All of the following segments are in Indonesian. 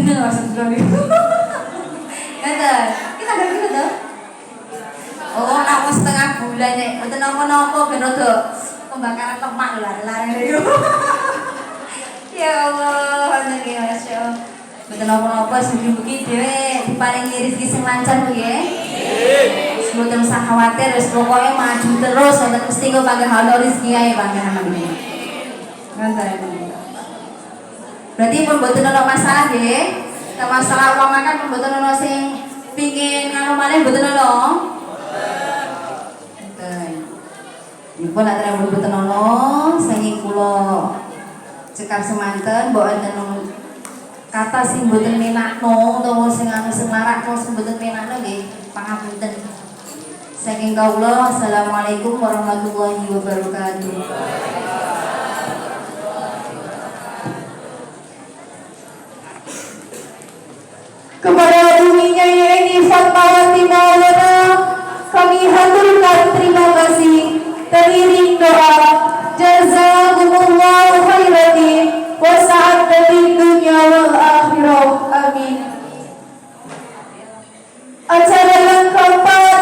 bener maksud gue. Ngeten. Kita tanggal piro to? Oh, nak setengah bulan nek mboten napa-napa ben rada pembakaran lemak lari-lari niku. Ya Allah, ngoten iki Mas yo. Mboten napa-napa mugi-mugi dhewe diparingi rezeki sing lancar nggih. Nggih. Mboten usah khawatir wis pokoke maju terus wonten mesti kok panggah Allah rezeki ae panjenengan nggih. Ngoten. Berarti pun mboten ana masalah nggih. Nek masalah wong makan pun mboten ana sing pingin ngono malih mboten ana. Nipun nek terang mboten ana saking kula cekap semanten mbok enten kata sing mboten menakno utawa sing anu sing larak sing mboten menakno nggih pangapunten. Saking kawula assalamualaikum warahmatullahi wabarakatuh. Kepada buminya ini Fatmawati Maulana kami haturkan terima kasih teriring doa jazakumullahu khairati wa sa'adatin dunya wal akhirah amin. Acara yang keempat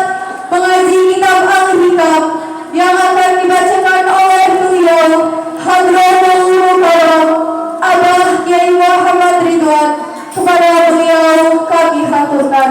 mengaji kitab Al-Hikam yang akan dibacakan oleh beliau Hadratul Mukarram Abah Kiai Muhammad Ridwan. Kepada beliau kami haturkan.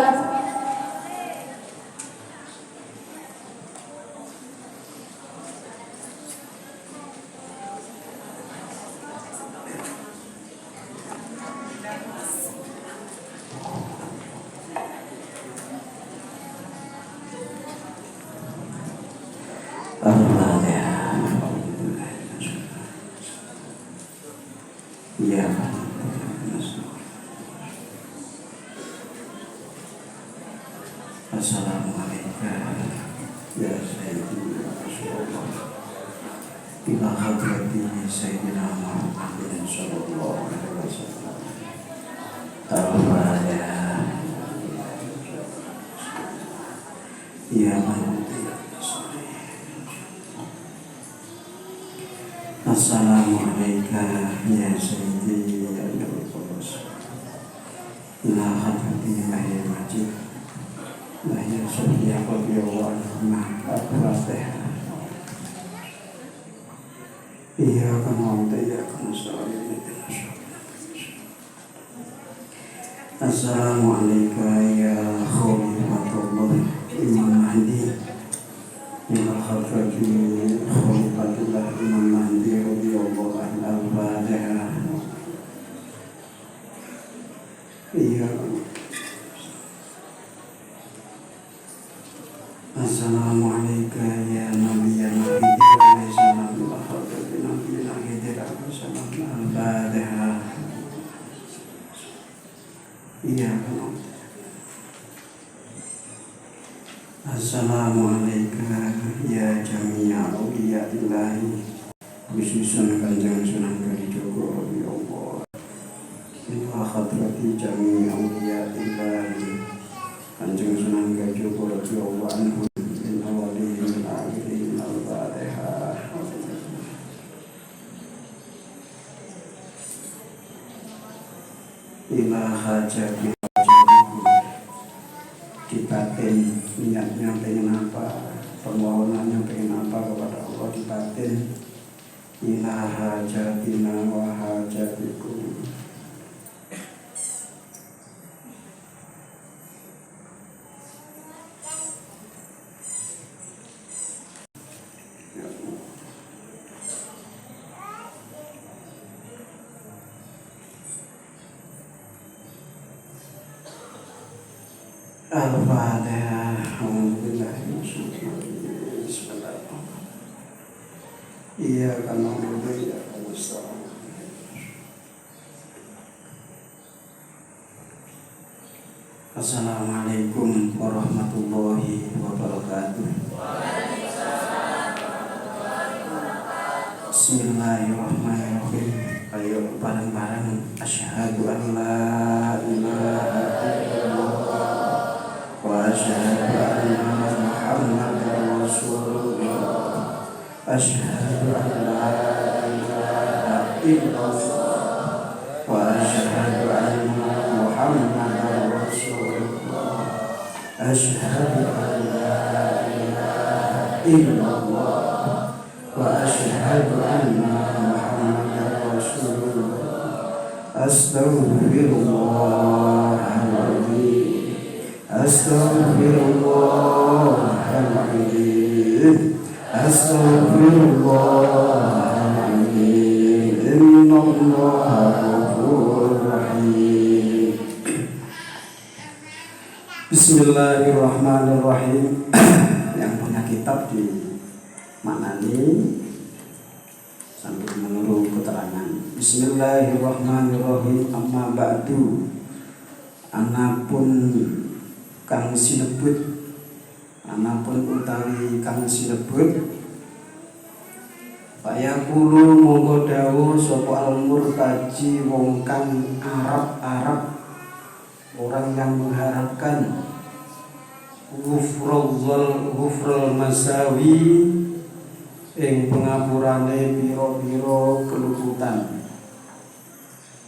Assalamualaikum ya Sayyidi Rasulullah ila hadrati Sayyidina Muhammadin sallallahu alaihi wasallam. Al-Fatihah. Ya man Assalamualaikum ya Sayyidi Rasulullah ila hadrati Mahir Majid Lahir Sofia Qadiyallahu anha Al-Fatihah. Iyyaka na'budu wa iyyaka nasta'in. Assalamualaikum ya Khalifatullah Imam Mahdi ila hadrati Khalifatullah Imam Mahdi radhiyallahu anhu. Al-Fatihah. Iyyaka Assalamualaikum ya Nabi ya Nabi alaihi salam wa hadratin Nabi alaihi salam. Al-Fatihah. Iya. Assalamualaikum ya jami'a awliyaillahi khususan Kanjeng Sunan Kalijogo ya Allah. Ila hadrati jami'a awliyaillahi Kanjeng Sunan Kalijogo radhiyallahu anhu. Ila hajati dibatin niatnya pengen apa, permohonannya pengen apa kepada Allah dibatin. Ila hajatina wa hajatikum. Al-Fatihah. Bismillahirrahmanirrahim. Iyyaka na'budu wa iyyaka nasta'in. Assalamualaikum warahmatullahi wabarakatuh. Bismillahirrahmanirrahim. Ayo bareng-bareng asyhadu an la ilaha illallah wa asyhadu anna Muhammadar Rasulullah. Asyhadu an la ilaha illallah wa asyhadu anna أشهد أن لا إله إلا الله وأشهد أن محمدا رسول الله أستغفر الله العظيم أستغفر الله العظيم أستغفر الله العظيم إن الله غفور رحيم. Bismillahirrahmanirrahim. Yang punya kitab di maknani sambil menurut keterangan. Bismillahirrahmanirrahim. Amma ba'du. Anapun kang sinebut, anapun utawi kang sinebut. Fayaqulu monggo dawuh sapa al-murtaji wong kang Arab-Arab, orang yang mengharapkan ghufrul masawi ing pengapurane pira-pira keluputan.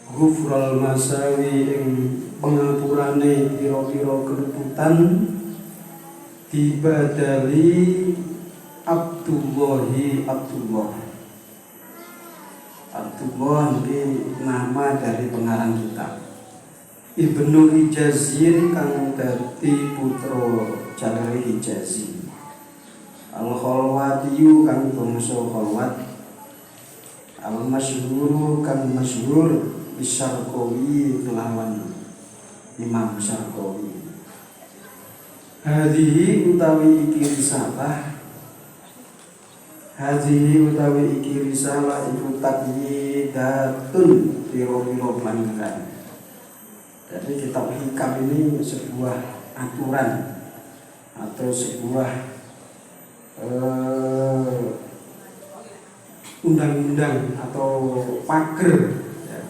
Ghufrul masawi ing pengapurane pira-pira keluputan dibadali Abdullahi Abdullah ini nama dari pengarang kitab. Ibnu Hijazin kang dadi putra jalare Hijazi. Al-Khalwatiyu kang bangsa Khalwat. Al-Masyhuru kang masyhur Bisyarqawi kelawan Imam Syarqawi. Hadhihi utawi iki risalah. Hadhihi utawi iki risalah iku taqyidatun pira-pira pelanggaran. Jadi kitab hikam ini sebuah aturan atau sebuah undang-undang atau pager, ya.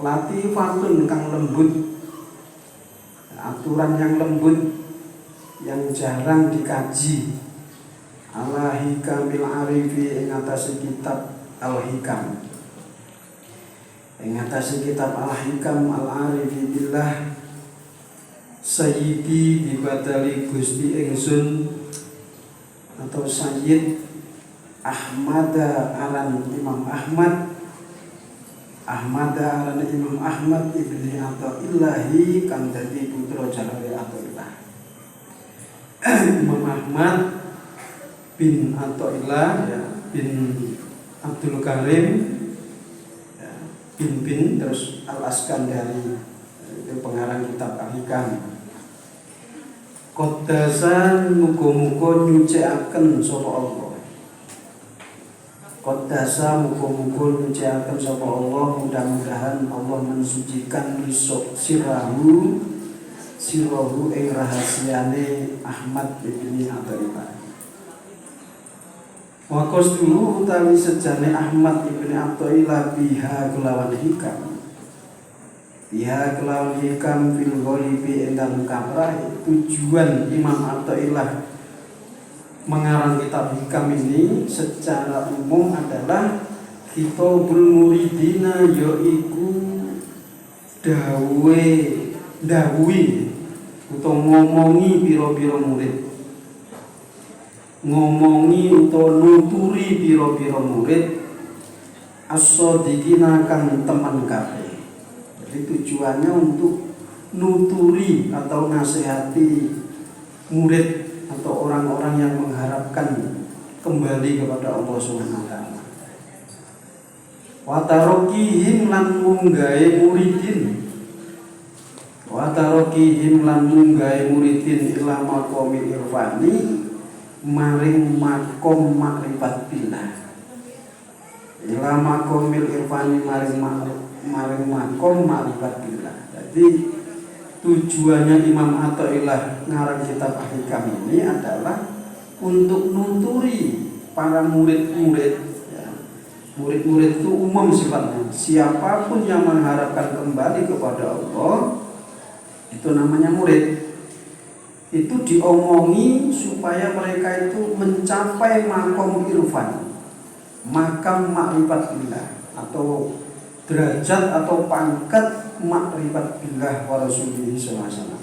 Latifatun kang lembut, aturan yang lembut yang jarang dikaji. Ala hikamil arifi ing atase kitab al-hikam. Ing atase kitab al-hikam al-arifi billah sayyidi dibadali Gusti ingsun atau Sayyid Ahmad aran Imam Ahmad Imam Ahmad ibni Atha'illahi kang dadi putra jalare Atha'illah. Imam Ahmad bin Atha'illah, ya, bin Abdul Karim, ya, bin terus Al-Askandari, itu pengarang kitab Al-Hikam. Qaddasan muga-muga nyucikaken sapa Allah. Qaddasa muga-muga nyucikaken sapa Allah, mudah-mudahan Allah mensucikan sirahu ing rahasiane Ahmad bin Athaillah. Wa qasduhu utawi sejane Ahmad ibn Athaillah biha kelawan hikam. Biha kelawan hikam fil ghalibi endam kaprah. Tujuan Imam Athaillah mengarang kitab hikam ini secara umum adalah khitabul muridina, yaiku dawuhi utawa ngomongi pira-pira murid. Ngomongi utawa nuturi pira-pira murid as-shadiqina kang teman kabeh. Jadi tujuannya untuk nuturi atau nasihati murid atau orang-orang yang mengharapkan kembali kepada Allah Subhanahu wa taala. Wa tarokihim lan munggahe muridin. Wa tarokihim lan munggahe muridin ila maqamil irfani maring makom makrifat billah. Ila makomil irfani maring makom makrifat billah. Jadi tujuannya Imam Athaillah ngarang kitab Al-Hikam ini adalah untuk nuturi para murid-murid, ya. Murid-murid itu umum sifatnya. Siapapun yang mengharapkan kembali kepada Allah, itu namanya murid. Itu diomongi supaya mereka itu mencapai makom irfan, makam makrifat billah, atau derajat atau pangkat makrifat billah wa rasulihi sallallahu alaihi wasallam.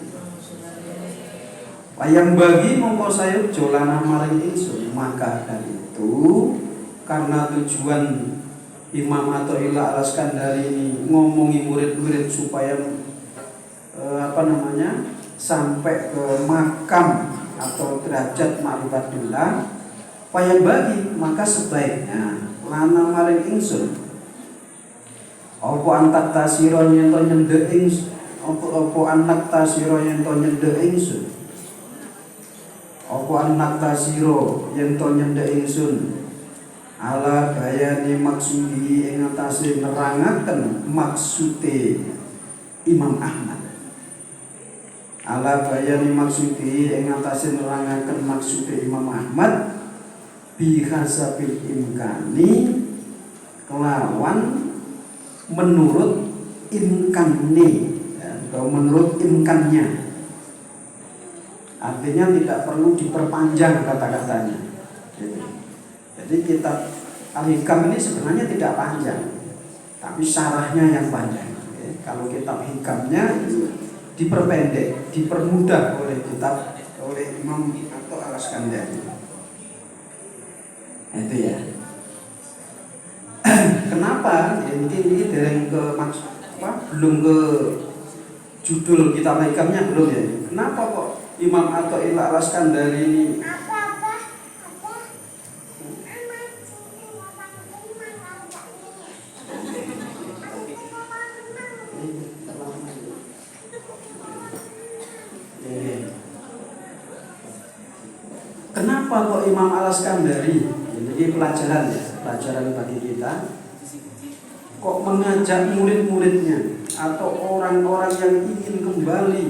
Wayang bagi mongko sayuk jolana maring ingsun, maka dari itu karena tujuan Imam Athaillah Al-Iskandari ini ngomongi murid-murid supaya sampai ke makam atau derajat ma'rifatillah, wayang bagi maka sebaiknya lana maring ingsun apa antak tasiro yen to nyendhek ingsun, apa anak tasiro yen to nyendhek ingsun, apa anak tasiro yen to nyendhek ingsun ala bayani maksudi ing atase nerangaken maksude Imam Ahmad. Ala bayani maksudi ing atase nerangaken maksude Imam Ahmad bihasabil imkani kelawan menurut imkannya, atau menurut imkannya. Artinya tidak perlu diperpanjang kata-katanya. Jadi kitab Al-Hikam ini sebenarnya tidak panjang, tapi syarahnya yang panjang. Kalau kitab Hikamnya diperpendek, dipermudah oleh Imam atau Al-Iskandari. Itu ya. Kenapa? Ini dereng ke belum ke judul kitab Hikamnya belum ya. Kenapa kok Imam Athaillah Al-Iskandari ini kenapa kok Imam Al-Iskandari, ini pelajaran ya, pelajaran bagi kita, kok mengajak murid-muridnya atau orang-orang yang ingin kembali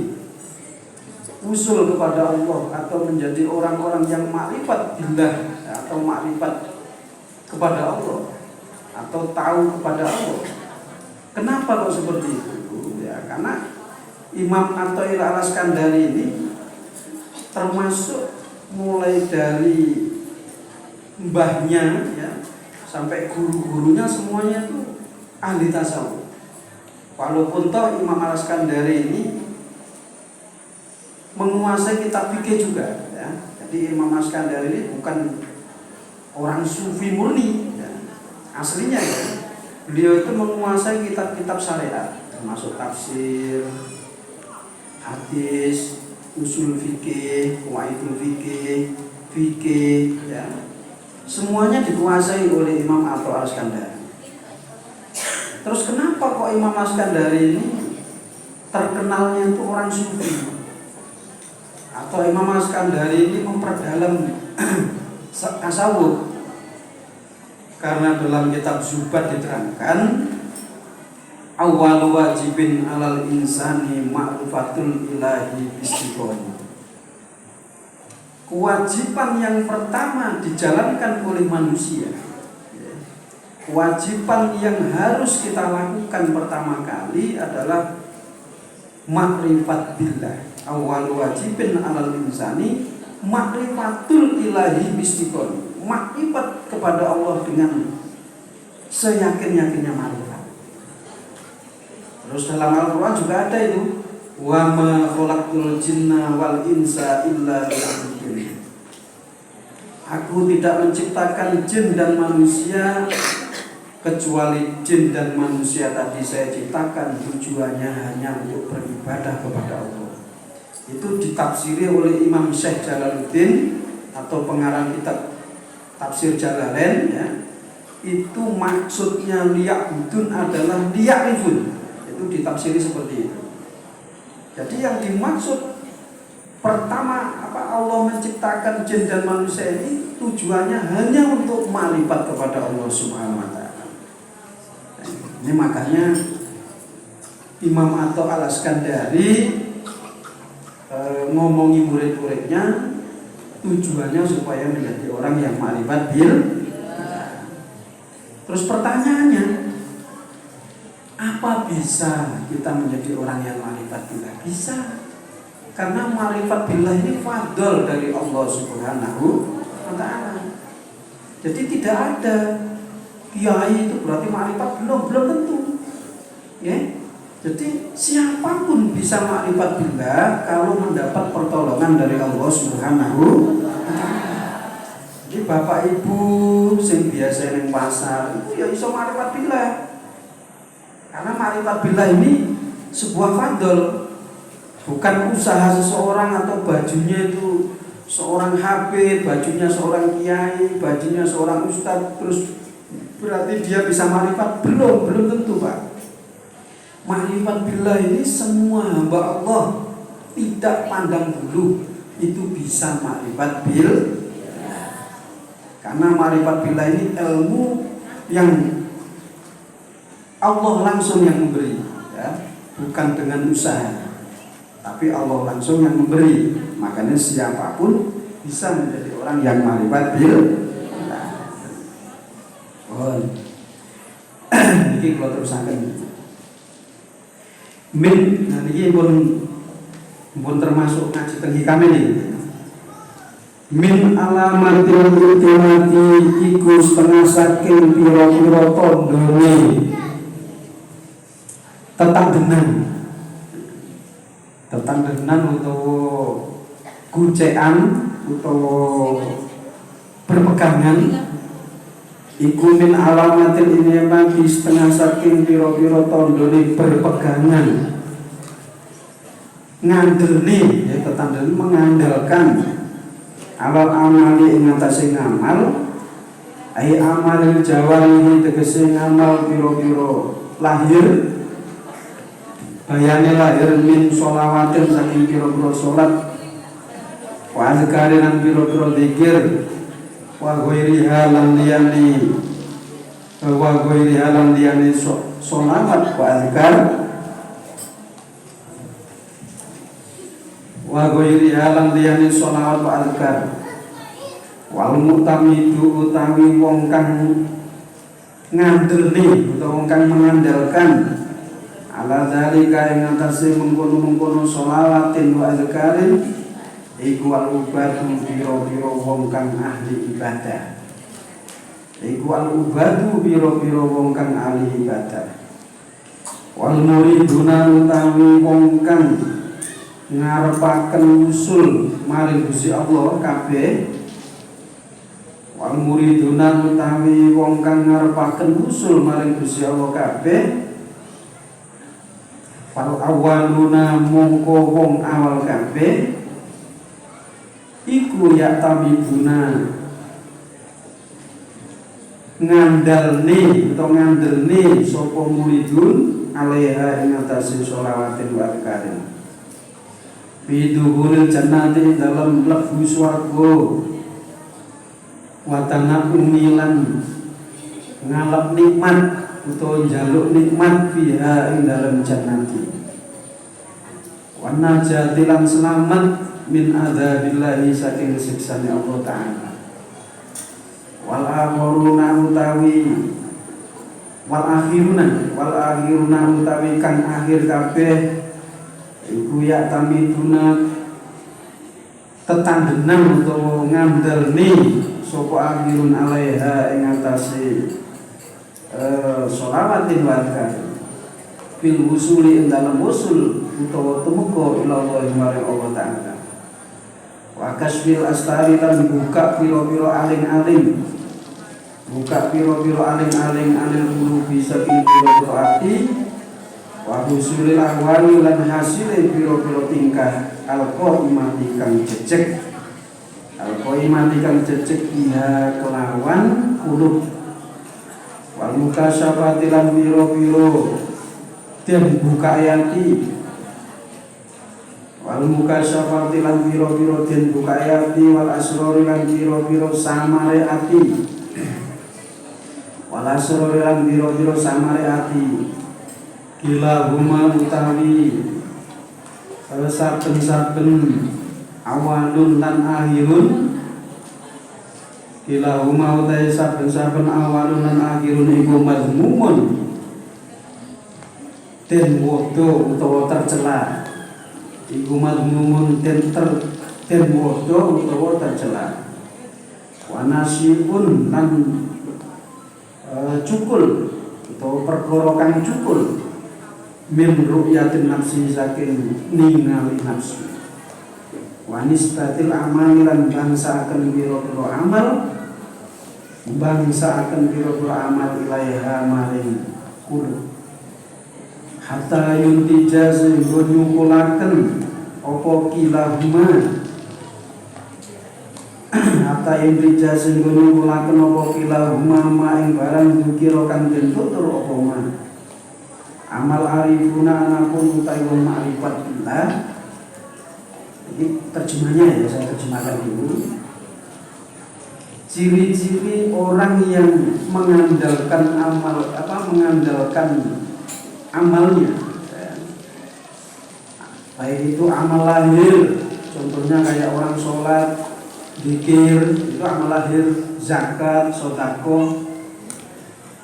usul kepada Allah atau menjadi orang-orang yang makrifat billah atau makrifat kepada Allah atau tahu kepada Allah. Kenapa kok seperti itu? Ya, karena Imam Athaillah Al-Iskandari ini termasuk mulai dari mbahnya ya sampai guru-gurunya semuanya itu ahli tasawuf. Walaupun toh Imam Al-Iskandari ini menguasai kitab fikih juga ya. Jadi Imam Al-Iskandari ini bukan orang sufi murni ya. Aslinya ya beliau itu menguasai kitab-kitab syariat termasuk tafsir, hadis, usul fikih, qawaidul fikih ya. Semuanya dikuasai oleh Imam Al-Iskandari. Terus kenapa kok Imam Al-Iskandari ini terkenalnya itu orang sufi? Atau Imam Al-Iskandari ini memperdalam tasawuf? Karena dalam kitab Zubat diterangkan awal wajibin alal insani ma'rifatul ilahi istiqomah. Kewajiban yang pertama dijalankan oleh manusia, kewajiban yang harus kita lakukan pertama kali adalah makrifat billah. Awal wajibin alal insani makrifatul ilahi istiqomah. Makrifat kepada Allah dengan seyakin-yakinnya makrifat. Terus dalam Al-Quran juga ada itu, wa ma khalaqtul jinna wal insa illa liya'budun. Aku tidak menciptakan jin dan manusia kecuali jin dan manusia tadi saya ciptakan tujuannya hanya untuk beribadah kepada Allah. Itu ditafsiri oleh Imam Syekh Jalaluddin atau pengarang kitab Tafsir Jalalain ya. Itu maksudnya liya'budun adalah liya'rifun. Itu ditafsiri seperti itu. Jadi yang dimaksud pertama Allah menciptakan jin dan manusia ini tujuannya hanya untuk makrifat kepada Allah Subhanahu wa taala. Ini makanya Imam Al-Iskandari ngomongi murid-muridnya tujuannya supaya menjadi orang yang makrifat bil. Terus pertanyaannya, apa bisa kita menjadi orang yang makrifat billah? Bisa. Karena makrifat billah ini fadl dari Allah Subhanahu wa taala. Jadi tidak ada kiai itu berarti makrifat, belum tentu. Ya. Jadi siapapun bisa makrifat billah kalau mendapat pertolongan dari Allah Subhanahu wa taala. Jadi bapak ibu sing biasa ning pasar itu ya iso makrifat billah. Karena makrifat billah ini sebuah fadl, bukan usaha seseorang atau bajunya itu seorang habib, bajunya seorang kiai, bajunya seorang ustadz, terus berarti dia bisa makrifat. Belum tentu Pak. Makrifat billah ini semua hamba Allah tidak pandang bulu itu bisa makrifat billah. Karena makrifat billah ini ilmu yang Allah langsung yang memberi, ya, bukan dengan usaha, tapi Allah langsung yang memberi. Makanya siapapun bisa menjadi orang yang makrifat billah. Ini kalau terusakan min, nah ini pun termasuk ngaji tenggi kami nih. Min alamatil ultimati iku setengah saking piro-piro tondone tetanggenan utawa gucekan utawa berpegangan. Iku min alamatil ini mati setengah saking piro-piro tondone berpegangan ngandelni, ya tetanggenan mengandalkan awal amali ing atase ngamal ai amalil jawarihi tegese ngamal piro-piro lahir bayane lahir min sholawatin saking piro-piro salat wa azkarin lan piro-piro zikir wa ghairiha lan liyani sholawat wa azkar wa ghairiha lan liyani sholawat wa azkar wal mutamidu utawi wong kang ngandelni utawa wong kang mengandalkan ala zalika ing atase mengkono-mengkono sholawatin wa azkarin iku al-ubadu biro-biro wong kang ahli ibadah. Iku al-ubadu biro-biro wong kang ahli ibadah. Wal muriduna utawi wong kang ngarepaken usul maring Gusti Allah kabeh. Wal muriduna utawi wong kang ngarepaken usul maring Gusti Allah kabeh. Wal awaluna mongko wong awal kabeh iku ya tabibuna ngandalni atau ngandelni sapa muridun alaiha ing atase sholawatin wa azkarin biduhuril jannati dalam mlebu swarga wa tanaqumi lan ngalap nikmat utawa njaluk nikmat fiha ing dalam jannati wa najati lan selamat min adzabillahi saking siksane Allah Ta'ala wal akhiruna utawi kang akhir kabeh iku ya tamiduna tetanggenan utawa ngandalni sapa akhirun alaiha ing atase sholawatin wa azkar fil wusuli ing dalem usul utawa tumeka ila Allah maring Allah Ta'ala wa kasfil astari lan buka piro-piro aling-aling alil qulubi saking piro-piro ati wa husulil ahwali lan hasile piro-piro tingkah al-qaimati kang jejeg iya kelawan qulub wal mukasyafati lan piro-piro den buka ayati wal mukasyafati lan piro-piro den buka ati wal asrori lan piro-piro samare ati wal asrori lan piro-piro samare ati gila huma utawi saben-saben awalun lan akhirun gila huma utawi saben-saben awalun lan akhirun iku mazmumun den wodo utawa tercela iku madmumun den wodo utawa tercela wa nasibun lan cukul utawa perkara kang cukul min ru'yatin nafsi saking ningali nafsu wanisbatil amalilan bangsa akan biro-biro amal ilaiha maring kul hatta yuntija sehingga nyukulaken opo kilahuma hatta yuntija sehingga nyukulaken opo kilahuma maing barang dukira kang den tutur opo ma amal arifuna anapun utai wong ma'rifat billah. Ini terjemahnya ya, saya terjemahkan dulu. Ciri-ciri orang yang mengandalkan amalnya, baik itu amal lahir, contohnya kayak orang sholat, zikir, itu amal lahir, zakat, sedekah.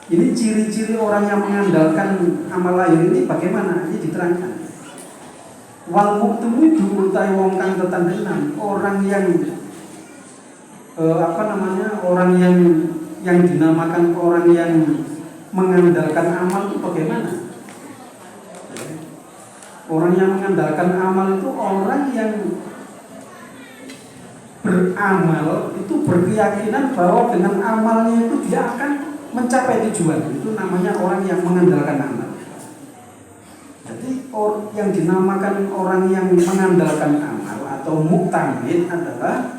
Ini ciri-ciri orang yang mengandalkan amal lahir ini bagaimana? Ini diterangkan. Wal muqtamidu utai wong kang tetandenan, orang yang orang yang dinamakan orang yang mengandalkan amal itu bagaimana? Orang yang mengandalkan amal itu orang yang beramal itu berkeyakinan bahwa dengan amalnya itu dia akan mencapai tujuan. Itu namanya orang yang mengandalkan amal. Jadi yang dinamakan orang yang mengandalkan amal atau muktamid adalah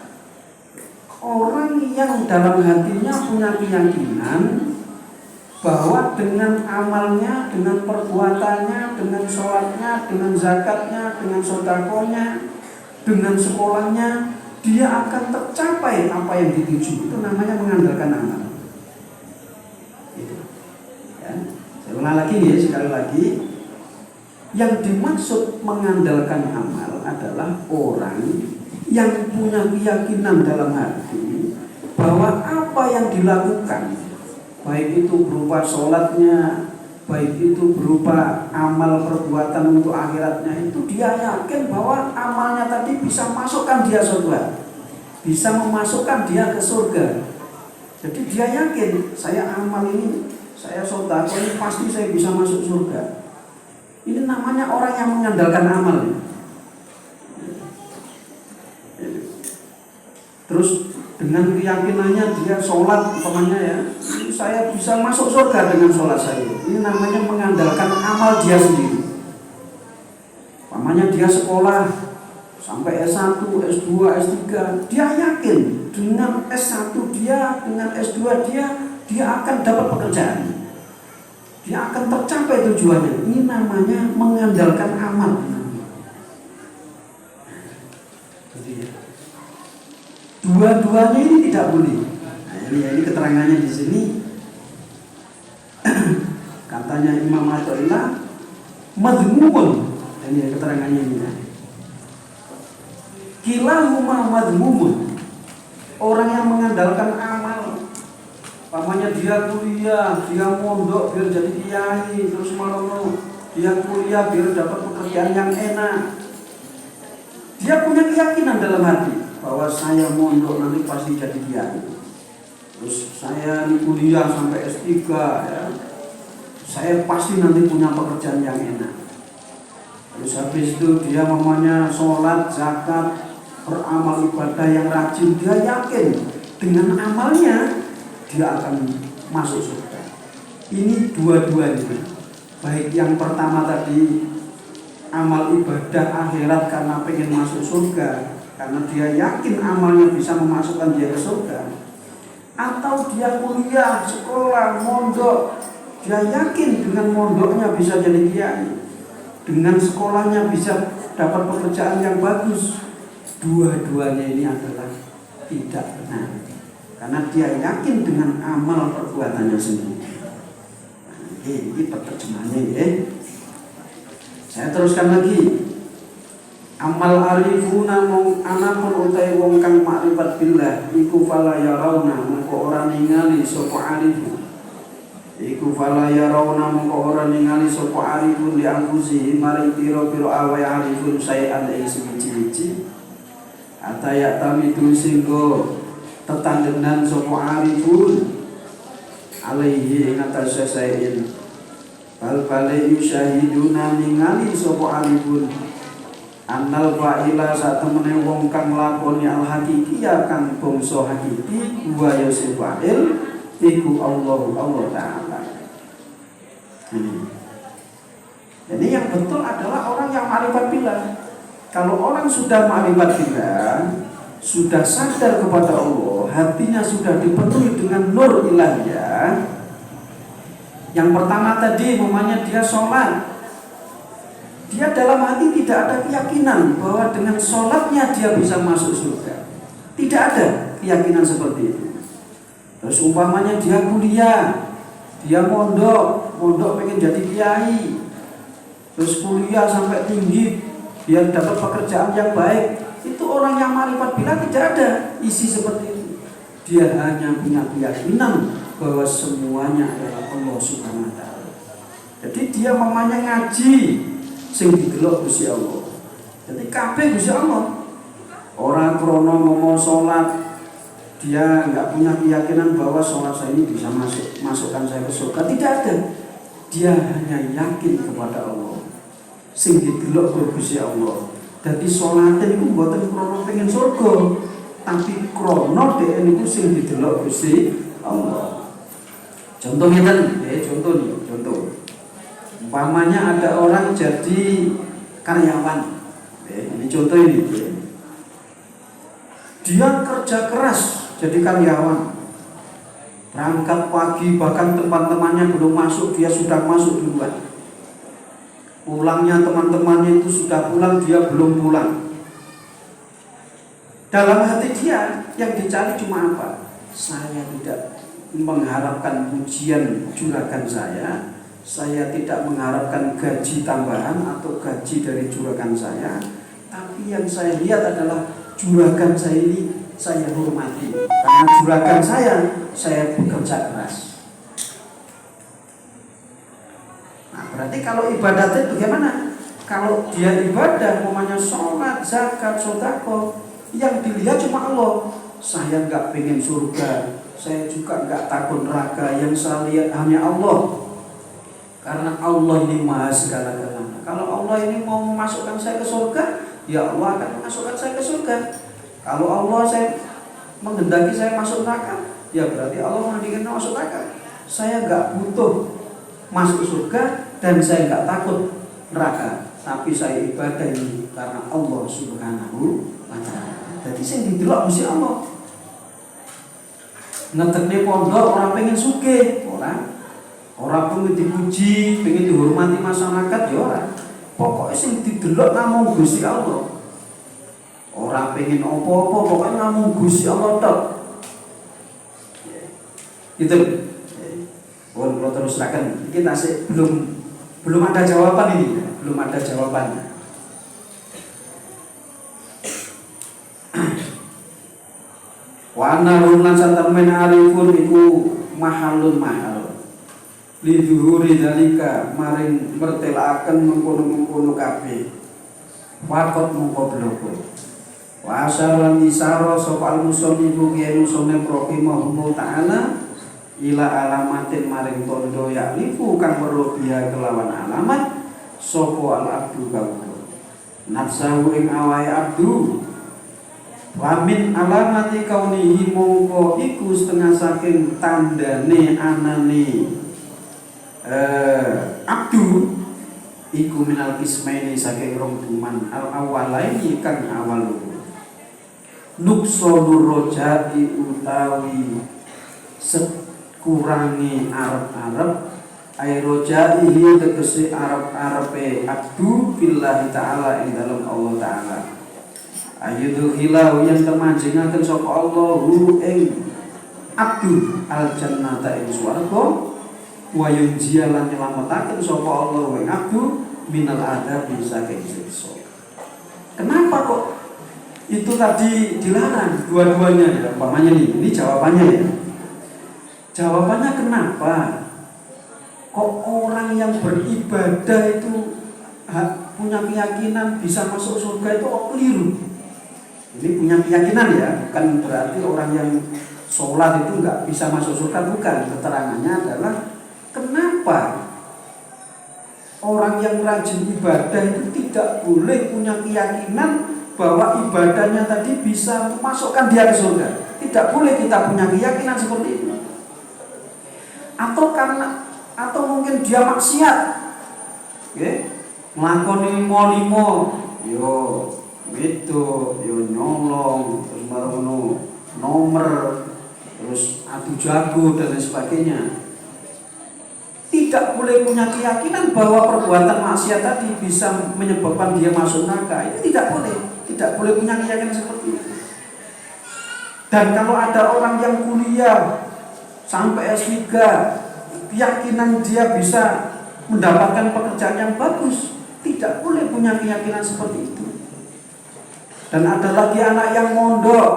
orang yang dalam hatinya punya keyakinan bahwa dengan amalnya, dengan perbuatannya, dengan sholatnya, dengan zakatnya, dengan sedekahnya, dengan sekolahnya, dia akan tercapai apa yang dituju. Itu namanya mengandalkan amal. Gitu. Ya. Saya ulang lagi ya, sekali lagi. Yang dimaksud mengandalkan amal adalah orang yang punya keyakinan dalam hati bahwa apa yang dilakukan, baik itu berupa sholatnya, baik itu berupa amal perbuatan untuk akhiratnya, itu dia yakin bahwa amalnya tadi bisa masukkan dia surga, bisa memasukkan dia ke surga. Jadi dia yakin, saya amal ini, saya sedekah ini pasti saya bisa masuk surga. Ini namanya orang yang mengandalkan amal. Terus dengan keyakinannya dia sholat, umpamanya ya, saya bisa masuk surga dengan sholat saya. Ini namanya mengandalkan amal dia sendiri. Umpamanya dia sekolah sampai S1, S2, S3, dia yakin dengan S1 dia, dengan S2 dia akan dapat pekerjaan. Dia akan tercapai tujuannya. Ini namanya mengandalkan amal. Dua-duanya ini tidak boleh. Nah, ini keterangannya di sini. Katanya Imam Athaillah madhmumun. Ini keterangannya ini. Kilahuma madhmumun. Orang yang mengandalkan amal, pamannya dia kuliah, dia mondok biar jadi kiai, terus malam dia kuliah biar dapat pekerjaan yang enak. Dia punya keyakinan dalam hati bahwa saya mondok nanti pasti jadi kiai. Terus saya kuliah sampai S3 ya, saya pasti nanti punya pekerjaan yang enak. Terus habis itu dia mamanya sholat, zakat, beramal ibadah yang rajin. Dia yakin dengan amalnya dia akan masuk surga. Ini dua-duanya. Baik yang pertama tadi amal ibadah akhirat karena pengen masuk surga, karena dia yakin amalnya bisa memasukkan dia ke surga. Atau dia kuliah, sekolah, mondok, dia yakin dengan mondoknya bisa jadi kiai, dengan sekolahnya bisa dapat pekerjaan yang bagus. Dua-duanya ini adalah tidak benar, karena dia yakin dengan amal perbuatannya sendiri. Nah, ini penerjemahannya ya. Saya teruskan lagi. Amal arifuna mong anapun utai wong kang makrifat billah iku fala yarawna mongko ora ningali sapa arifu. Iku fala yarawna mongko ora ningali sapa arifun li anfusi maring pira-pira awake arifun sayan ing siji-siji. Ataya tamidu singgo tetandenan sapa arifun alaihi ing atase sayin bal-bale yusyahiduna ningali sapa alipun annal fa'ila satemene wong kang lakoni al haqiqiyah kang bangsa hakiki wa yusfa'il iku Allah Ta'ala. Jadi yang betul adalah orang yang ma'rifat billah. Kalau orang sudah ma'rifat billah, sudah sadar kepada Allah, hatinya sudah dipenuhi dengan nur ilahiyah. Yang pertama tadi namanya dia sholat. Dia dalam hati tidak ada keyakinan bahwa dengan sholatnya dia bisa masuk surga. Tidak ada keyakinan seperti itu. Terus umpamanya dia kuliah, dia mondok pengen jadi kiai, terus kuliah sampai tinggi biar dapat pekerjaan yang baik. Itu orang yang ma'rifat billah tidak ada isi seperti itu. Dia hanya punya keyakinan bahwa semuanya adalah Allah Subhanahu wa Ta'ala. Jadi dia mamanya ngaji sing didelok Gusti Allah. Jadi kabeh Gusti Allah. Orang krono ngomong sholat, dia nggak punya keyakinan bahwa sholat saya ini bisa masukkan saya ke surga. Tidak ada. Dia hanya yakin kepada Allah. Sing didelok Gusti Allah. Jadi sholatnya itu mboten krono pengen surga, tapi krono dhek niku sing didelok Gusti Allah. Contoh ngeten, contoh. Umpamanya ada orang jadi karyawan. Ini contoh ini. Dia kerja keras jadi karyawan. Berangkat pagi, bahkan teman-temannya belum masuk, dia sudah masuk duluan. Pulangnya teman-temannya itu sudah pulang, dia belum pulang. Dalam hati dia yang dicari cuma apa? Saya tidak mengharapkan pujian juragan saya tidak mengharapkan gaji tambahan atau gaji dari juragan saya, tapi yang saya lihat adalah juragan saya ini saya hormati, karena juragan saya bekerja keras. Nah, berarti kalau ibadat itu bagaimana? Kalau dia ibadah, namanya sholat, zakat, sedekah, yang dilihat cuma Allah. Saya nggak pengen surga, saya juga nggak takut neraka, yang saya lihat hanya Allah. Karena Allah ini maha segala-galanya. Kalau Allah ini mau memasukkan saya ke surga, ya Allah akan memasukkan saya ke surga. Kalau Allah saya menghendaki saya masuk neraka, ya berarti Allah menghendaki saya masuk neraka. Saya nggak butuh masuk surga dan saya nggak takut neraka, tapi saya ibadah ini karena Allah Subhanahu wa Ta'ala. Jadi saya didelok mesti Allah. Ngetekne pondok orang pengen sugih, orang pengen dipuji, pengen dihormati masyarakat ya orang. Pokoknya sing didelok namung Gusti Allah. Orang pengen apa-apa, pokoknya namung Gusti Allah tok. Gitu. Kalau terus akan kita sih belum ada jawaban ini, belum ada jawabannya. Wa annahum lan satammen arifun iku mahalun mahal. Lidhuhuri dalika maring mertelaaken mengkono-mengkono kabeh. Wakot mongko bloko. Wa asaran isara sapa al-musannifu kiai musannif rahimahullah taala ila alamatin maring tondo yaklifu kang weruh biya kelawan alamat sapa al-abdu kawula. Nafsahu ing awae abdu. Wa min alamati kaunihi mongko iku setengah saking tandane anane abdu iku minal kismaini saking rong duman al awalaini kang awal nuksonur rojati utawi sekurangi arep-arep ay rojaihi tegese arep-arepe abdu billahi ta'ala ing dalam Allah ta'ala ayyudhu hilau yang termanjingakan sapa Allahu ing abdu al jannata ing swarga wa yunjialan nyelametaken sapa Allah ing abdu minal adab saking siksa. Kenapa kok itu tadi dilarang dua-duanya ya? Umpamanya ini jawabannya ya. Jawabannya kenapa kok orang yang beribadah itu punya keyakinan bisa masuk surga itu keliru. Ini punya keyakinan ya, bukan berarti orang yang sholat itu nggak bisa masuk surga, bukan. Keterangannya adalah kenapa Orang yang rajin ibadah itu tidak boleh punya keyakinan bahwa ibadahnya tadi bisa memasukkan dia ke surga. Tidak boleh kita punya keyakinan seperti itu. Atau mungkin dia maksiat, nglakoni limo, yo gitu, yo nyolong, terus baru nomor, terus adu jago dan lain sebagainya. Tidak boleh punya keyakinan bahwa perbuatan maksiat tadi bisa menyebabkan dia masuk neraka. Itu tidak boleh punya keyakinan seperti itu. Dan kalau ada orang yang kuliah sampai S3, keyakinan dia bisa mendapatkan pekerjaan yang bagus, tidak boleh punya keyakinan seperti itu. Dan ada lagi anak yang mondok,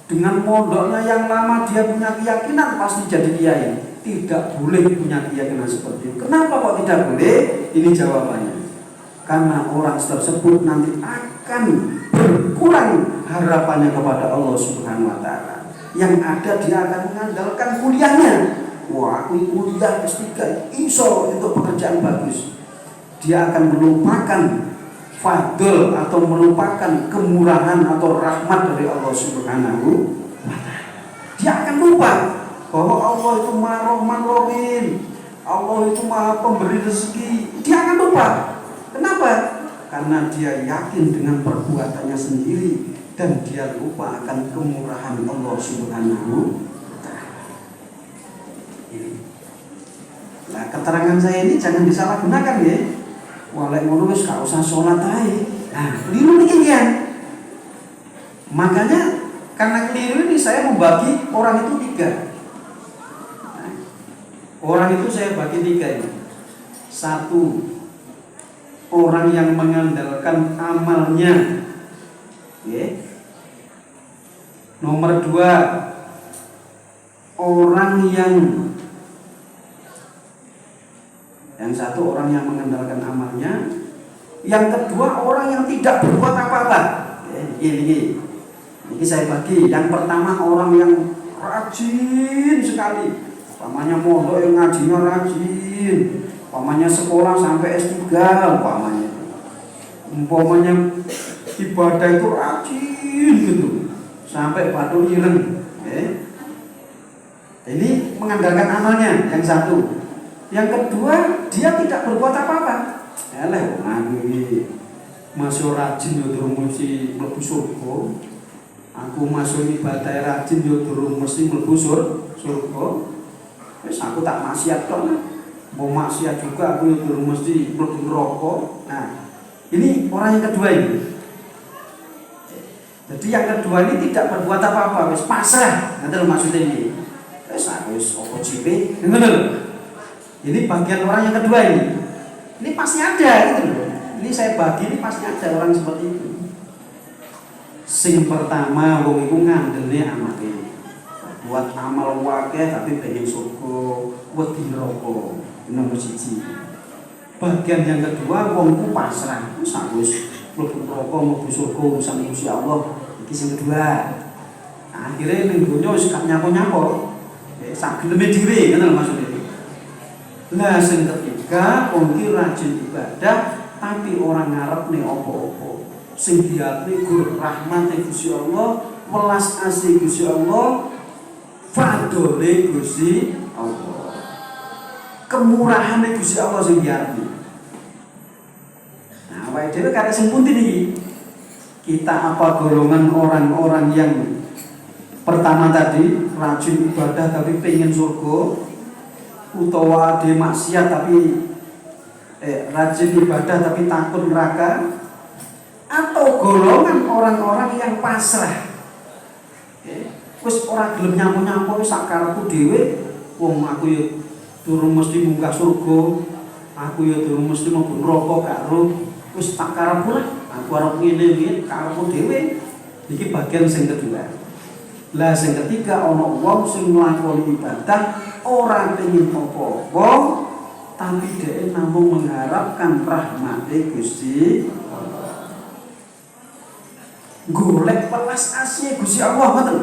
dengan mondoknya yang lama dia punya keyakinan pasti jadi kiai. Tidak boleh punya keyakinan seperti itu. Kenapa kok tidak boleh? Ini jawabannya. Karena orang tersebut nanti akan berkurang harapannya kepada Allah Subhanahu wa taala. Yang ada dia akan mengandalkan kuliahnya. Wah, aku kuliah S3 iso untuk pekerjaan bagus. Dia akan melupakan fadl atau melupakan kemurahan atau rahmat dari Allah Subhanahu wa taala. Dia akan lupa bahwa Allah itu Maha Rahman Rahim, Allah itu Maha Pemberi rezeki. Dia akan lupa. Kenapa? Karena dia yakin dengan perbuatannya sendiri dan dia lupa akan kemurahan Allah Subhanahu wa taala. Nah, keterangan saya ini jangan disalahgunakan ya. Walek ngono wis gak usah salat ae. Nah, keliru iki ya. Makanya karena keliru ini saya membagi orang itu 3. Orang itu saya bagi 3 ini. 1, orang yang mengandalkan amalnya. Nomor 2, orang yang satu orang yang mengandalkan amalnya. Yang kedua orang yang tidak berbuat apa-apa. Ini saya bagi. Yang pertama orang yang rajin sekali. Umpamanya mondok yang ngajinya rajin, umpamanya sekolah sampai S3, umpamanya ibadah itu rajin gitu, sampai batu ireng. Ini mengandalkan amalnya, yang satu. Yang kedua, dia tidak berbuat apa-apa. Masuk rajin yo durung mesti mlebu surga. Aku masuk ibadah rajin yo durung mesti mlebu surga. Wis aku tak maksiat kok. Mau maksiat juga aku yo durung mesti mlebu neraka. Nah, ini orang yang kedua ini. Jadi yang kedua ini tidak berbuat apa-apa, wis pasrah. Ngoten maksudnya ini. Wis aku wis opo cilik, ngono lho. Ini bagian orang yang kedua ini. Ini pasti ada gitu loh. Ini saya bagi ini pasti ada orang seperti itu. Sing pertama wong iku ngandele amale. Buat amal wakeh tapi pengen surga, wedi neraka. Nomor 1. Bagian yang kedua wong iku pasrah. Wis aku wis mlebu neraka mlebu surga urusan Gusti Allah. Iki sing kedua. Nah, akhirnya ning donya wis gak nyapa-nyapa. Sak geleme dhewe ngono maksudnya. Lah sing ketiga wong iki rajin ibadah tapi orang ngarep nih opo-opo. Sing diatne gur rahmate Gusti Allah, welas asih Gusti Allah, fadhole Gusti Allah. Kemurahane Gusti Allah sing diatne. Nah, awake dhewe karek sing pundi niki? Kita apa golongan orang-orang yang pertama tadi rajin ibadah tapi pengen surga, utawa ade maksiat tapi rajin ibadah tapi takut neraka, atau golongan orang-orang yang pasrah. Wis ora gelem nyampo-nyampo sak karepku dhewe, wong aku ya durung mesti munggah surga, aku ya durung mesti mlebu neraka karo wis tak karepku lah. Aku arep ngene-ngene karepku dhewe. Iki bagian sing kedua. Lah sing ketiga ana wong sing nglakoni ibadah ora pengin apa-apa, tapi dia namung mengharapkan rahmate Gusti Allah. Golek welas asih Gusti Allah ngoten.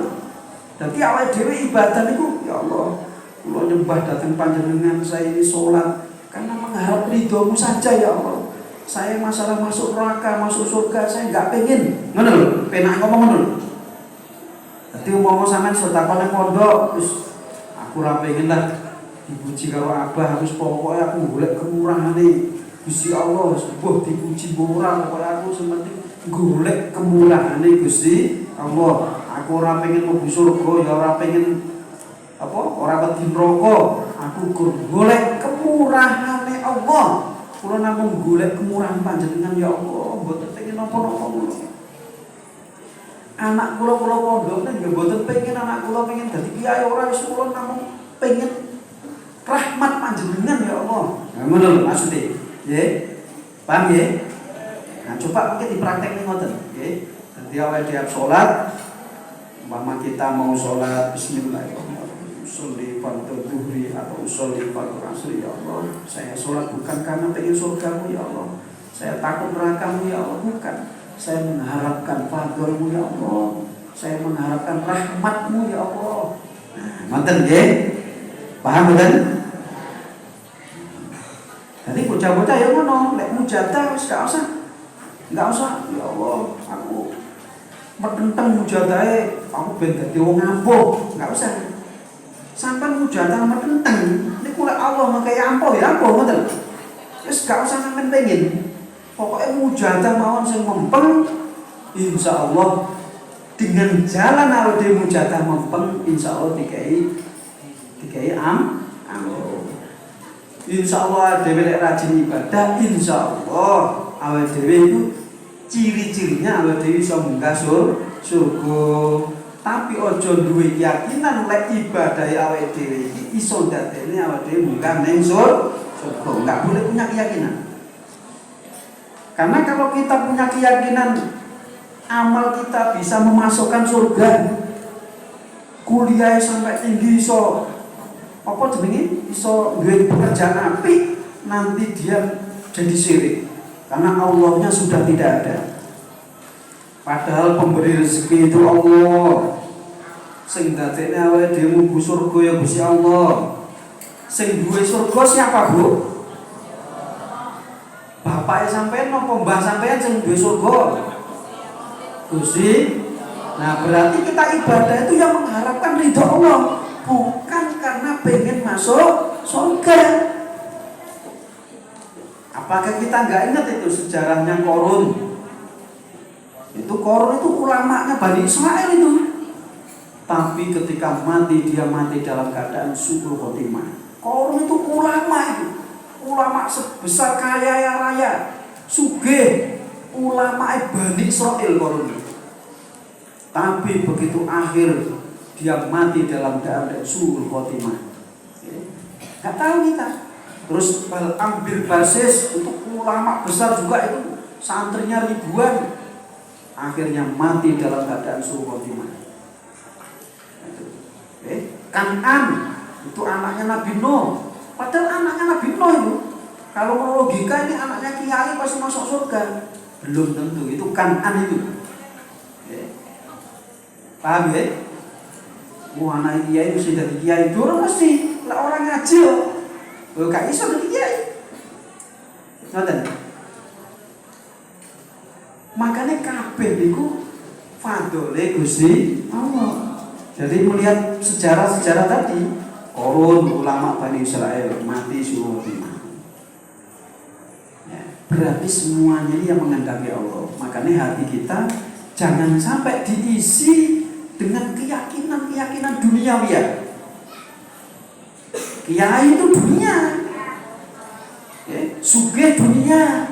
Dadi awake dhewe ibadah niku ya Allah, kula nyembah dhateng panjenengan, saya ini salat karena mengharap ridhomu saja ya Allah. Saya masalah masuk neraka, masuk surga, saya nggak pengen. Ngono lho, penak ngomong ngono lho. Dadi umpama sampean sedekah nang pondok, terus aku ora pengen lah dipuji karo Abah, terus pokoke aku golek kemurahane Gusti Allah, sebuah dipuji ora, pokoke aku sementing golek kemurahane Gusti Allah. Aku ora pengen mlebu surga, ya ora pengen apa? Ora wedi neraka. Aku golek kemurahane Allah. Kula namung golek kemurahan panjenengan ya Allah, mboten pengen napa-napa ngono. Anak kula pondok nggih mboten pengen anak kula pengen dadi kiai ora, wis kula namung pengen rahmat panjenengan ya Allah. Nah ngono lho maksude. Nggih. Paham nggih? Nah coba mungkin dipraktekne ngoten, nggih. Dadi awake dhewe salat, umpama kita mau salat bismillahirrahmanirrahim. Usolli fardhu dhuhri atau usolli fardhu asri ya Allah. Saya sholat bukan karena pengen surgamu ya Allah. Saya takut nerakamu ya Allah, bukan. Saya mengharapkan fadlmu ya Allah. Saya mengharapkan rahmatmu ya Allah. Ngoten nggih? Paham mboten? Jadi bocah-bocah ya ngono, lek mujadah wis gak usah. Enggak usah, ya Allah, aku metenteng mujadahe, aku ben dadi wong ampuh, enggak usah. Sampai mujadah metenteng, niku lek Allah ngekei ampuh ya ampuh ngoten. Wis gak usah sampean pengin. Pokoke mujadah mawon sing mempeng, insyaallah dengan jalan awake dhewe mujadah mempeng, insyaallah dikai ampuh. Insyaallah dhewe lek rajin ibadah, insyaallah awake dhewe iku ciri-cirinya awake dhewe iso munggah surga. Tapi ojo duwe keyakinan lek ibadah awake dhewe iki iso ndadekne awake dhewe munggah ning surga. Enggak boleh punya keyakinan. Karena kalau kita punya keyakinan amal kita bisa memasukkan surga, kuliah sampai tinggi iso apa jenenge iso duwe pekerjaan apik, nanti dia jadi syirik karena Allahnya sudah tidak ada. Padahal pemberi rezeki itu Allah. Sing dadekne awake dhewe mlebu surga ya Gusti Allah. Sing duwe surga siapa, Bu? Bapake sampean napa mbah sampean sing duwe surga? Gusti. Nah, berarti kita ibadah itu yang mengharapkan ridho Allah, bukan karena pengen masuk surga. Apakah kita nggak ingat itu sejarahnya Qarun? Itu Qarun itu ulamanya Bani Israel itu. Tapi ketika mati, dia mati dalam keadaan su'ul khotimah. Qarun itu ulama sebesar kaya raya, sugih, ulama Bani Israel Qarun. Tapi begitu akhir dia mati dalam keadaan su'ul khotimah. Gak tahu kita. Terus ambil basis untuk ulama besar juga itu, santrinya ribuan. Akhirnya mati dalam keadaan su'ul khotimah. Kan'an itu anaknya Nabi Nuh. Padahal anaknya Nabi Nuh itu, kalau logika ini anaknya kiai pasti masuk surga. Belum tentu, itu Kan'an itu. Paham ya? Wah, anak kiai mesti jadi kiai. Dulu mesti lah orang ngaji loh. Gak iso jadi kiai. Ngoten. Makanya kabeh niku fadhole Gusti Allah. Jadi melihat sejarah-sejarah tadi, Qarun ulama Bani Israel mati su'ul khotimah. Ya, berarti semuanya ini yang menghendaki Allah. Makanya hati kita jangan sampai diisi dengan keyakinan-keyakinan duniawi ya. Kiai itu dunia, ya, sugih dunia,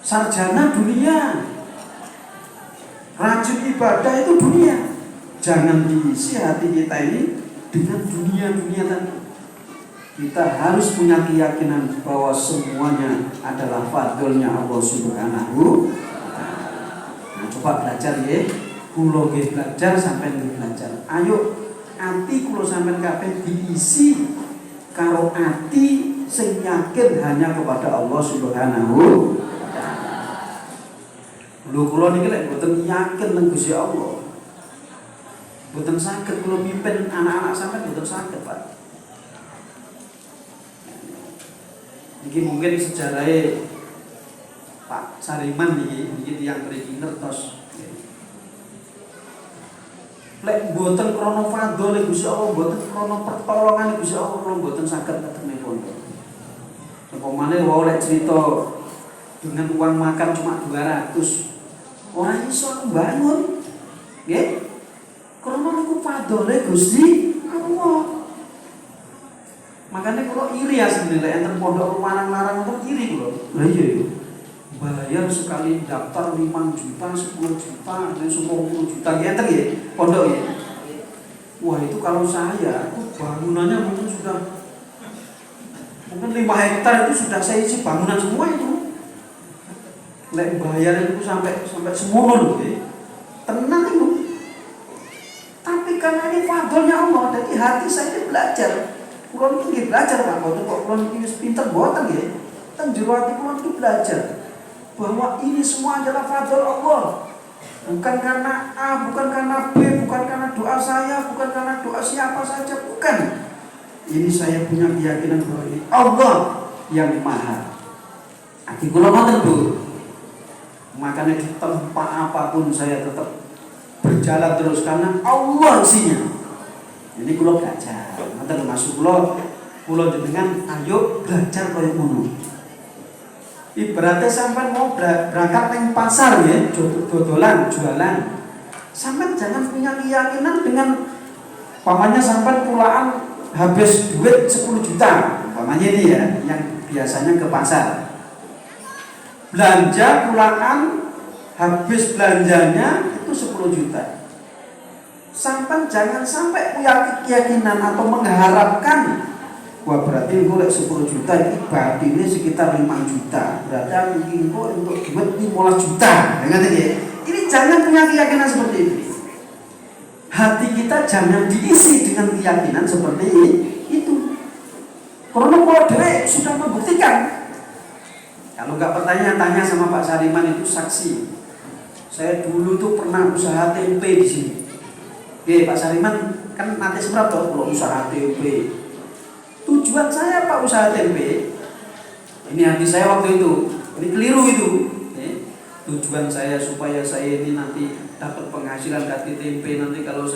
sarjana dunia, rajin ibadah itu dunia. Jangan diisi hati kita ini dengan dunia-dunia tadi. Kita harus punya keyakinan bahwa semuanya adalah fadlnya Allah Subhanahu. Nah, coba belajar ya. Kulo nggih belajar sampai nggih belajar. Ayo ati kulo sampean kabeh diisi karo ati sing yakin hanya kepada Allah Subhanahu wa taala. Lho kulo niki lek mboten yakin nang Gusti Allah, mboten saged kulo mimpin anak-anak sampean, mboten saged, Pak. Ini mungkin sejarahnya Pak Sariman ini yang mriki ngertos. Lek mboten krana fadhole Gusti Allah, mboten krana pertolongan Gusti Allah, kula mboten saged ketemu pondok. Sepomane wae lek cerita dengan uang makan cuma 200, orang iso bangun. Nggih. Krana niku fadhole Gusti Allah. Makanya kula iri ya sebenarnya enten pondok larang-larang untuk iri kula. Lah iya. Bayar sekali daftar 5 juta, 10 juta, dan 10 juta gitu ya pondok ya. Wah itu kalau saya bangunannya mungkin sudah 5 hektar itu sudah saya isi bangunan semua itu. Lek bayar itu sampai semono loh ya. Tenang itu. Tapi karena ini fadlnya Allah, jadi hati saya ini belajar. Kulon ini belajar Pak, kok kulon ini pinter buatan ya. Kan jero hati kulon itu belajar bahwa ini semua adalah fadl Allah. Bukan karena A, bukan karena B, bukan karena doa saya, bukan karena doa siapa saja, bukan. Ini saya punya keyakinan bahwa ini Allah yang maha. Ati kula ngoten Bu. Makanya di tempat apapun saya tetap berjalan terus karena Allah isinya. Ini kula belajar. Ngoten termasuk kula jenengan ayo belajar kaya ngono. Ibaratnya sampai mau berangkat ke pasar ya, dodolan, jualan. Sampai jangan punya keyakinan dengan pamannya sampai pulaan habis duit 10 juta. Pamannya ini ya, yang biasanya ke pasar. Belanja pulaan habis belanjanya itu 10 juta. Sampai jangan sampai punya keyakinan atau mengharapkan wah berarti gue 10 juta ini sekitar 5 juta. Berarti mungkin gue untuk duit 15 juta. Ini jangan punya keyakinan seperti ini. Hati kita jangan diisi dengan keyakinan seperti itu. Karena kalau dewe sudah membuktikan. Kalau nggak pertanyaan tanya sama Pak Sariman itu saksi. Saya dulu tuh pernah usaha tempe di sini. Oke Pak Sariman kan nanti seberapa kalau usaha tempe. Tujuan saya Pak usaha tempe, ini hati saya waktu itu, ini keliru itu. Tujuan saya supaya saya ini nanti dapat penghasilan dari tempe. Nanti kalau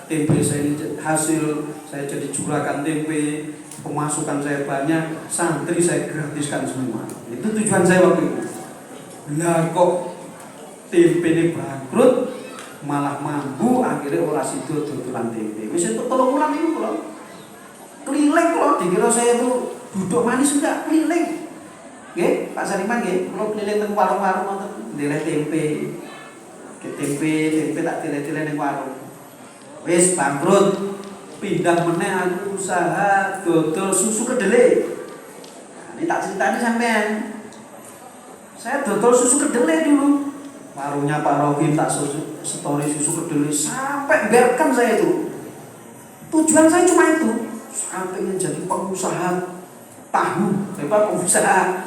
tempe saya ini hasil, saya jadi juragan tempe, pemasukan saya banyak, santri saya gratiskan semua. Itu tujuan saya waktu itu. Lah kok tempe ini bangkrut, malah mampu, akhirnya orang situ tutulan tempe. Wis itu 3 bulan itu kalau keliling kalau dikira saya itu duduk manis enggak keliling. Nggih, Pak Sariman nggih, kalau keliling teng warung-warung wonten ndeleh tempe. Tempe tak tile-tile ning warung. Wis bangkrut, pindah meneh aku usaha dodol susu kedelai. Nah, ini tak ceritani sampean. Saya dodol susu kedelai dulu. Warungnya Pak Rohim tak story susu kedelai sampai berkan saya itu. Tujuan saya cuma itu. Sampai menjadi pengusaha tahu, pengusaha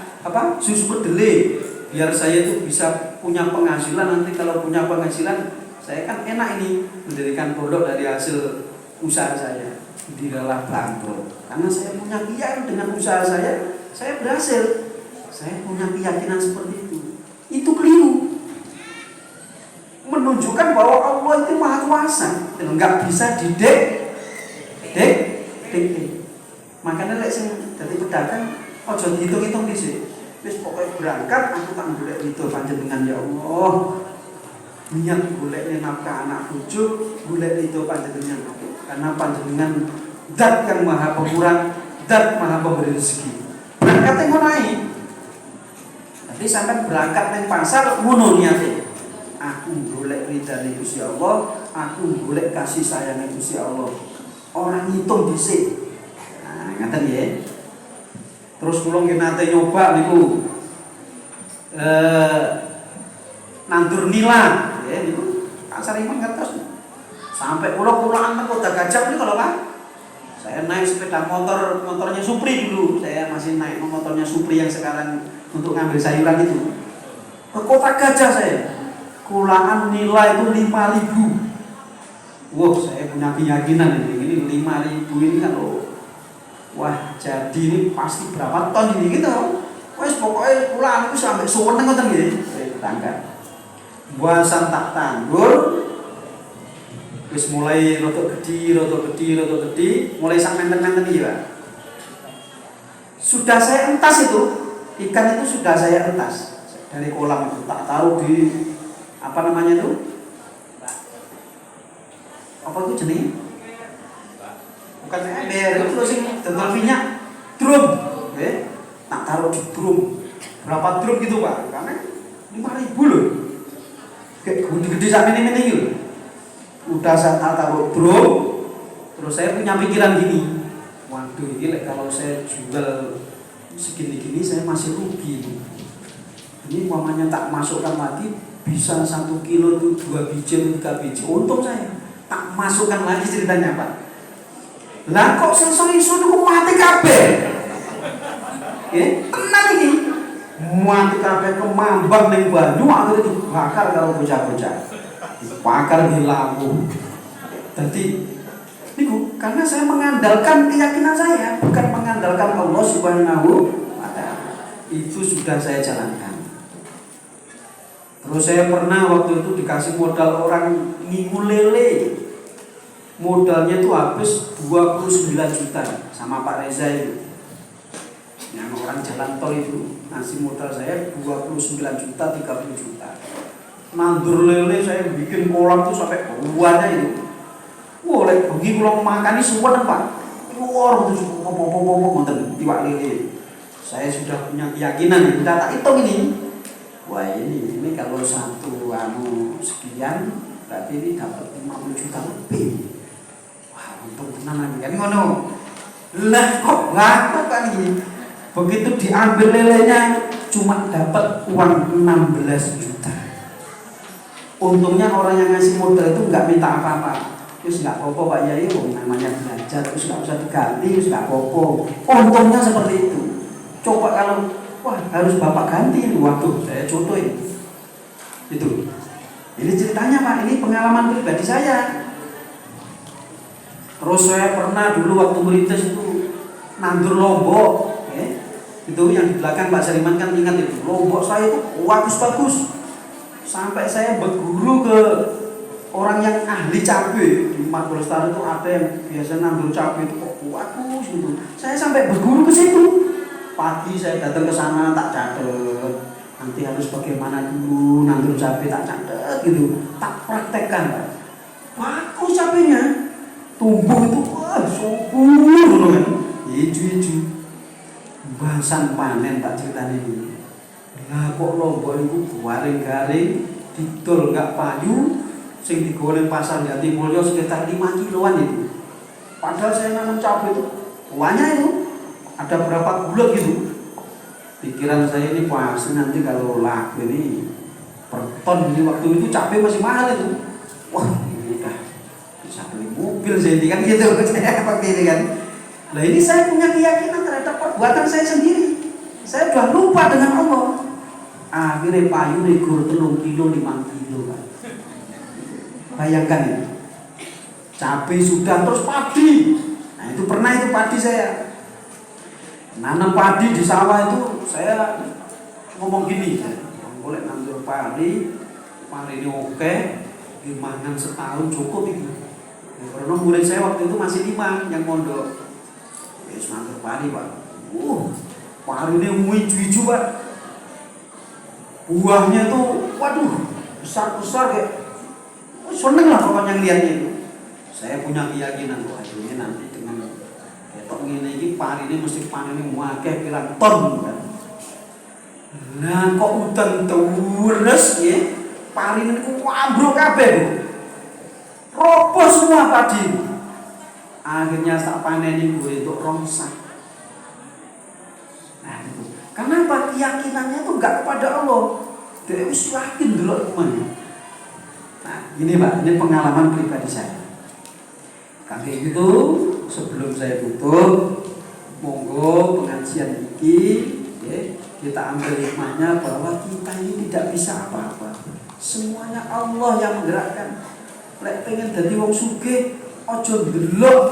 susu kedelai, biar saya itu bisa punya penghasilan. Nanti kalau punya penghasilan, saya kan enak ini mendirikan pondok dari hasil usaha saya. Diralah bangkrut, karena saya punya keyakinan dengan usaha saya berhasil. Saya punya keyakinan seperti itu. Itu keliru. Menunjukkan bahwa Allah itu maha kuasa, nggak bisa makanya lek sing dadi pedagang aja dihitung-hitung dhisik. Wis pokoke berangkat aku tak golek itu panjenengan ya Allah. Niat golek nafkah anak bojo, golek itu panjenengan. Karena panjenengan zat yang maha pemurah, zat maha pemberi rezeki. Berangkat ngono ae. Tapi sampai berangkat ning pasar ngono niate. Aku golek ridane Gusti Allah, aku golek kasih sayang Gusti Allah. Orang ngitung dhisik. Nah, ngaten ya. Terus kula nggih nate nyoba niku nandur nila, ya niku Pak Sariman ngertos. Sampai pulau-pulaan teng Kota Gajah niku kalau Pak. Saya naik sepeda motornya Supri dulu. Saya masih naik motornya Supri yang sekarang untuk ngambil sayuran itu. Ke Kota Gajah saya. Kulaan nila itu 5.000. Wah, saya punya keyakinan ini 5.000 ini kalau Wah, jadi ini pasti berapa ton ini gitu. Wes pokoknya pulang aku sampai suweneng ngoten nggih. Tangga. Buasan tak tanggul. Wis mulai rotok gede, mulai sak menten-menten iki, Pak. Sudah saya entas itu, ikan itu sudah saya entas dari kolam itu, tak taruh di apa namanya itu? Apa itu jenis? Bukan ember, itu terus sing dodol minyak, drum, tak taruh di drum. Berapa drum gitu, Pak? Karena 5.000 loh. Kayak gede-gede sampai ini gitu. Udah saya taruh drum, terus saya punya pikiran gini. Waduh, ini kalau saya jual segini-gini saya masih rugi. Ini umpamanya tak masukkan lagi bisa 1 kilo itu 2 biji atau 3 biji. Untung saya tak masukkan lagi ceritanya, Pak. Lah kok sesuk-esuk niku mati kabeh. Tenang iki. Mati kabeh kemambang ning banyu akhirnya dibakar karo bocah-bocah. Dibakar di lampu. Jadi niku karena saya mengandalkan keyakinan saya, bukan mengandalkan Allah Subhanahu wa taala. Itu sudah saya jalankan. Terus saya pernah waktu itu dikasih modal orang ngimu lele. Modalnya itu habis 29 juta sama Pak Reza itu. Yang orang jalan tol itu ngasih modal saya 29 juta, 30 juta. Nandur lele saya bikin kolam tuh sampai buahnya itu. Wah, lek bengi kula makani suwen, Pak. Luar itu popo-popo ngoten iwak lele. Saya sudah punya keyakinan, kita tak hitung ini. Wah, ini kalau satu sekian berarti ini dapat 50 juta lebih. Wah, untung tenan kan ngono. Lah kok ngaku kan ini. Begitu diambil lelenya cuma dapat uang 16 juta. Untungnya orang yang ngasih modal itu enggak minta apa-apa. Terus nggak apa-apa Pak Yai, namanya belajar, terus nggak usah diganti, terus nggak apa-apa. Untungnya seperti itu. Coba kalau wah harus Bapak ganti, waduh saya contohin. Itu. Ini ceritanya Pak, ini pengalaman pribadi saya. Terus saya pernah dulu waktu merintis itu nandur lombok, itu yang di belakang Pak Sariman kan ingat itu. Lombok saya itu bagus-bagus. Sampai saya berguru ke orang yang ahli cabai di Mat Lestari itu ada yang biasa nandur cabai itu kok bagus gitu. Saya sampai berguru ke situ. Pagi saya datang ke sana tak catat. Nanti harus bagaimana dulu nandur cabai tak catat gitu. Tak praktekkan. Bagus cabainya. Tumbuh itu wah subur kan. Hijau-hijau. Bahasan panen tak ceritanya ini. Lah kok lombok itu garing-garing, didol gak payu. Sing digoreng pasar Jati Mulyo sekitar 5 kiloan itu. Padahal saya nanam cabai itu banyak itu. Ada berapa bulan gitu. Pikiran saya ini pasti nanti kalau laku ini per ton ini waktu itu cabai masih mahal itu. Wah, ini udah bisa beli mobil saya kan gitu. Saya pakai ini kan. Nah ini saya punya keyakinan terhadap perbuatan saya sendiri. Saya sudah lupa dengan Allah. Akhirnya payu negur 3 kilo 5 kilo kan. Bayangkan ini, cabai sudah terus padi. Nah itu pernah itu padi saya nanam padi di sawah itu saya ngomong gini, boleh nandur padi ini oke, dimakan setahun cukup itu. Karena murid saya waktu itu masih 5 yang mondok. Wis nandur padi Pak. Padi ini hijau-hijau Pak. Buahnya tuh, waduh, besar-besar kayak. Seneng lah pokoknya ngeliatnya itu. Saya punya keyakinan bahwa ini nanti dengan ketok ini pari ini mesti panen ini wakil pirang ton kan. Nah kok udan terus ya pari ini ambruk kabeh. Roboh semua padi. Akhirnya tak panen gue itu rongsah. Nah itu. Kenapa keyakinannya itu enggak kepada Allah? Dia wis yakin dulu teman. Nah, ini Pak, ini pengalaman pribadi saya. Kayak gitu, sebelum saya tutup, monggo pengajian ini, kita ambil hikmahnya bahwa kita ini tidak bisa apa-apa. Semuanya Allah yang menggerakkan. Lek pengen jadi wong sugih, ojo ndelok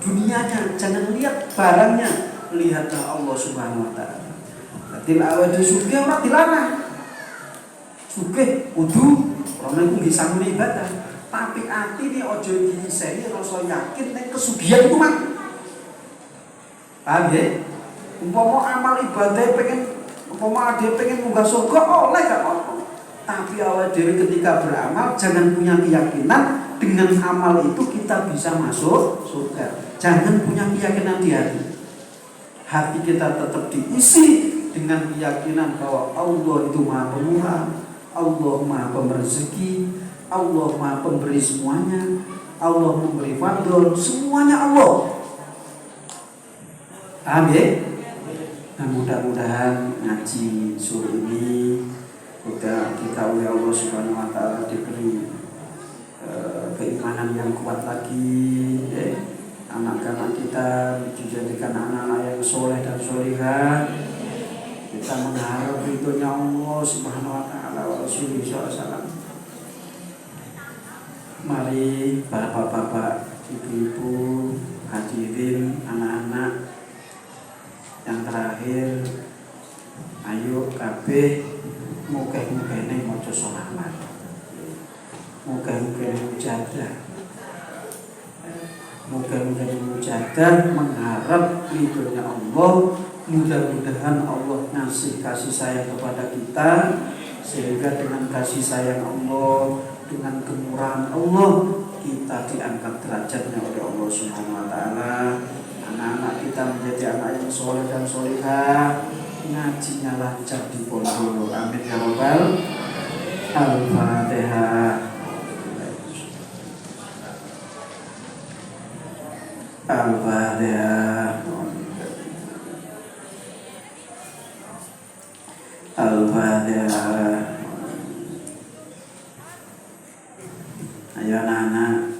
dunianya, jangan lihat barangnya, lihatlah Allah Subhanahu wa taala. Dadi awake dhewe sugih ora dilarang. Sugih kudu ora iku nggih sangune ibadah, tapi atine aja diiseni rasa yakin ning kesugihan iku mah. Paham ya? Umpama amal ibadah pengen munggah surga oleh gak apa-apa. Tapi awal diri ketika beramal jangan punya keyakinan dengan amal itu kita bisa masuk surga. Jangan punya keyakinan di hati. Hati kita tetap diisi dengan keyakinan bahwa Allah itu Maha Pemurah, Allah Maha Pemberi rezeki, Allah Maha Pemberi semuanya, Allah memberi fadl, semuanya Allah. Paham ya? Nah, mudah-mudahan ngaji sore ini kita oleh Allah Subhanahu wa taala diberi keimanan yang kuat lagi, anak-anak kita dijadikan anak-anak yang soleh dan solehah. Kita mengharap ridhonya Allah Subhanahu wa taala wa Rasulullah SAW. Mari para bapak-bapak, ibu-ibu, hadirin, anak-anak, yang terakhir, ayo kabeh muga-mugane maca sholawat. Muga-mugane mujadah. Muga-mugane mujadah mengharap ridhonya Allah. Mudah-mudahan Allah ngasih kasih sayang kepada kita, sehingga dengan kasih sayang Allah, dengan kemurahan Allah, kita diangkat derajatnya oleh Allah Subhanahu wa taala. Anak-anak kita menjadi anak yang soleh dan solehah, ngajinya lancar di pondok. Amin ya rabbal Al-Fatihah. Al-Fatihah. Al-Fatihah. Ayo anak-anak,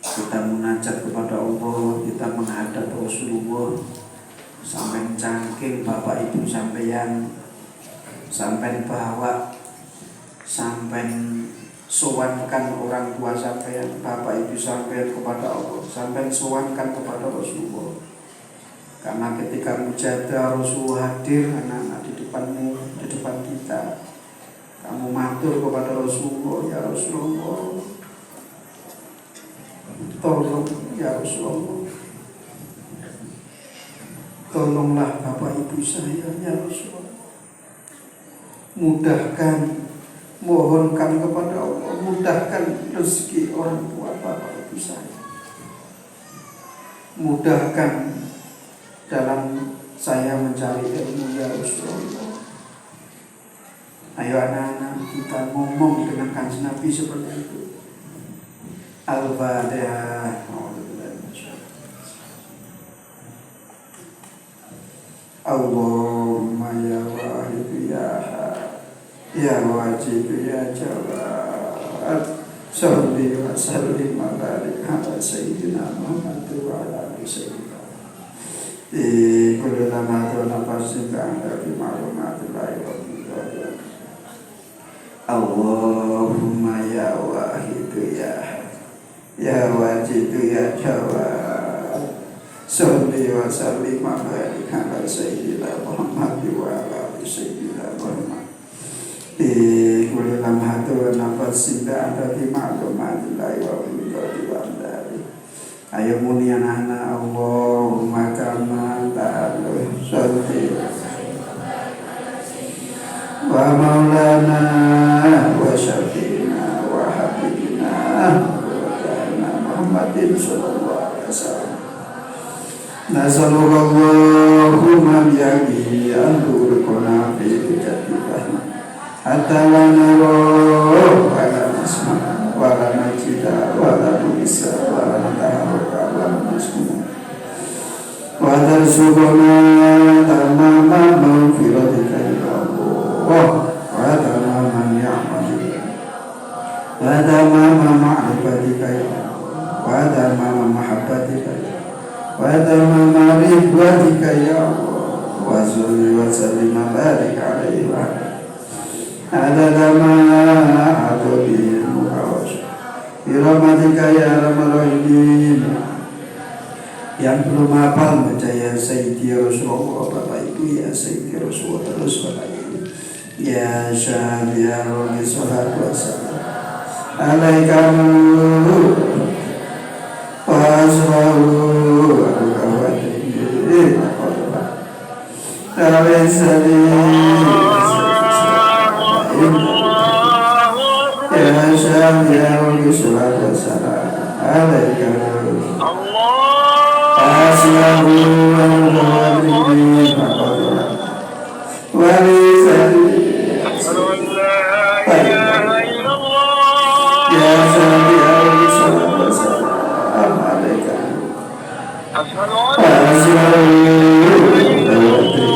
kita munajat kepada Allah, kita menghadap Rasulullah. Sampai cangking bapak ibu sampeyan, sampai bawa, sampai sowankan orang tua sampeyan, bapak ibu sampeyan kepada Allah, sampai sowankan kepada Rasulullah. Karena ketika mujadah Rasulullah hadir, anak-anak di depanmu, di depan kita, kamu matur kepada Rasulullah, ya Rasulullah, tolong ya Rasulullah, tolonglah bapak ibu saya ya Rasulullah. Mudahkan, mohonkan kepada Allah, mudahkan rezeki orang tua bapak ibu saya. Mudahkan dalam saya mencari ilmu ya Rasulullah. Ayo anak-anak, kita ngomong dengan kanjeng Nabi seperti itu. Al-Fatihah. Allahumma ya wahid ya wajib ya jawad, salli wa sallim wa barik ala sayyidina Muhammad wa ala ali sayyidina kullu lamatu nafasin ka'anda fi ma'lumatillah wa billahi. Allahumma ya wahid ya wajib ya jawad, salli wa sallim wa barik ala sayyidina Muhammad wa ala ali sayyidina Muhammad. Kullu lamatu nafasin ka'anda fi ma'lumatillah wa billahi. Ayo muni anak-anak, Allahumma kama ta'ala salli wa maulana wa syafi'ina wa habibina wa kana Muhammadin sallallahu alaihi wasallam. Nasallallahu biyadihi an turqana fi jannah hatta la nara wa la nasma wa la najida wa la nisa wa la nataharraka wa la nasma wa tarzuquna tamama maghfiratika ya Allah wa tamama ni'matika wa tamama ma'rifatika ya Allah wa tamama mahabbatika ya Allah wa tamama ridwanika ya Allah wa salli wa sallim wa barik alaihi wa adada ma atubi mukawash birahmatika ya arhamar rahimin Yang belum hafal baca ya Sayyidi Rasulullah, Bapak Ibu ya Sayyidi Rasulullah, terus Bapak Ibu. Ya Syahriya Rabbi Salatu Wassalam Alaika Nuru Wasrahu Al-Kawati Al-Sadi Ya Syahriya Rabbi Salatu Wassalam Alaika Nuru Aslahu al-Ghadri Walisadi Ya Sadi al-Salam Wassalam Alaika Aslahu al-Ghadri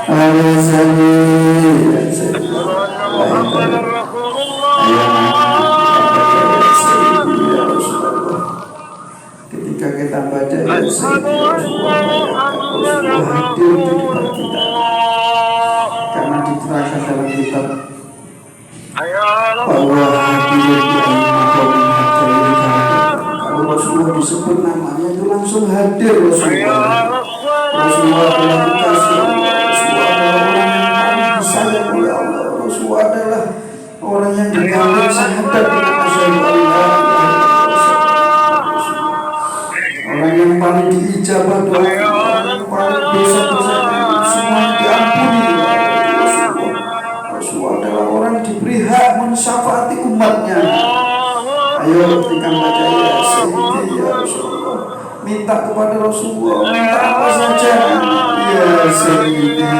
Walisadi ketika kita baca ya Sayyidi Rasulullah hadir di depan kita, karena diterangkan dalam kitab bahwa hadir di kalau Rasulullah disebut namanya itu langsung hadir. Rasulullah adalah kekasih Allah, Rasulullah adalah orang yang paling disayang oleh Allah, Rasulullah adalah orang yang dikandung syahadat dengan asyhadu an la ilaha orang yang paling diijabah doa, orang yang paling dosa-dosanya semua diampuni. Rasulullah adalah orang diberi hak mensyafaati umatnya. Ayo ketika baca ya Sayyidi ya Rasulullah, minta kepada Rasulullah, minta apa saja. Ya Sayyidi ya